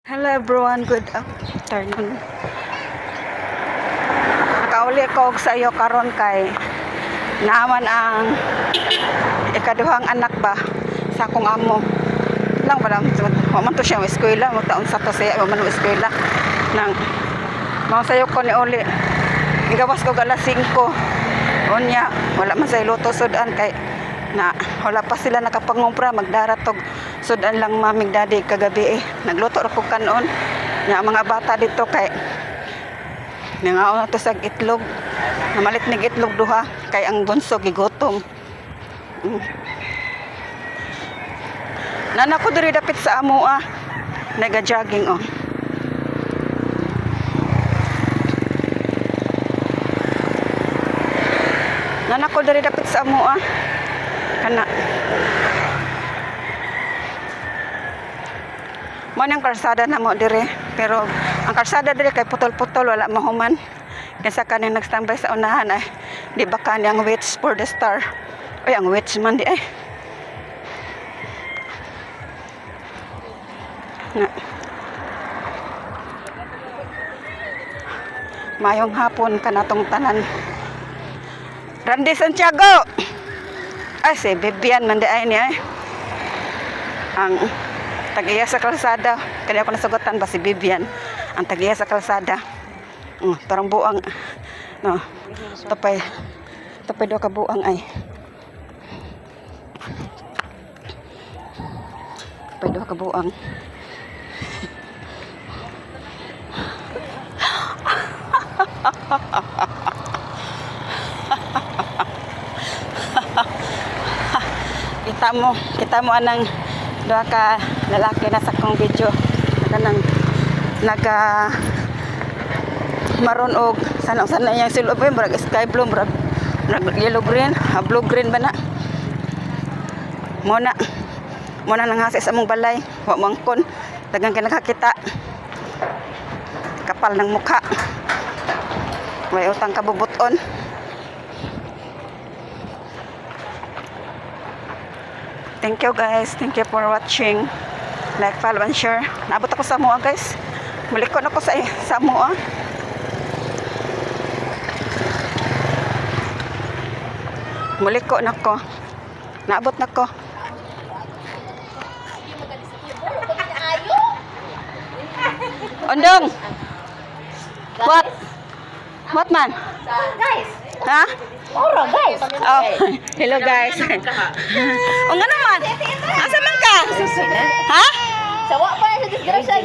Hello everyone, good afternoon. Nakauli ko sa iyo karon kay naaman ang ikaduhang anak ba sa akong amo. Lang ba lang man to siya eskwela, mo taon sa to siya man eskwela nang mao sayo ko ni uli. Igawas ko alas 5. Unya, wala man say luto sudan kay na wala pa sila nakapangumpra, magdaratog sudan lang mamig daddy kagabi nagluto ra ko kanon nya mga bata dito kay nangaon na to sa itlog, namalit nig itlog duha kay ang bunso gigutom. Nana ko diri dapit sa amo naga-jogging Nana ko diri dapit sa amo kana mo nang kalsada na mo dire, pero ang kalsada dire kay putol-putol, wala mahuman kaysa kaning nagstambay sa unahan di ba kani ang waits for the star ang waits man di na. Mayong hapon kanatong tanan. Randy Santiago si Bibian man di niya ang tagiya sa kalsada. Kaya ako nasagutan ba si Bibian ang tagiya sa kalsada. Parang buang no, tapay do ka buang tapay do ka buang. kita mo anang duha ka lalaki na sa kong video kanang naga maroon og sana yang silob murag sky blue murag yellow green blue green ba na mo na nanghasi sa among balay wa mangkon daghang kinakakita kapal ng mukha may utang kabubuton. Thank you guys. Thank you for watching. Like, follow, and share. Naabot ako sa mua guys. Mulikon ako sa mua. Muliko na ko. Naabot na ko. Ondong. What? What man? Guys. Ha? Ora guys. Hello guys. O nga naman. Asa man ka? Ha? Sawa pa na sa disgrasya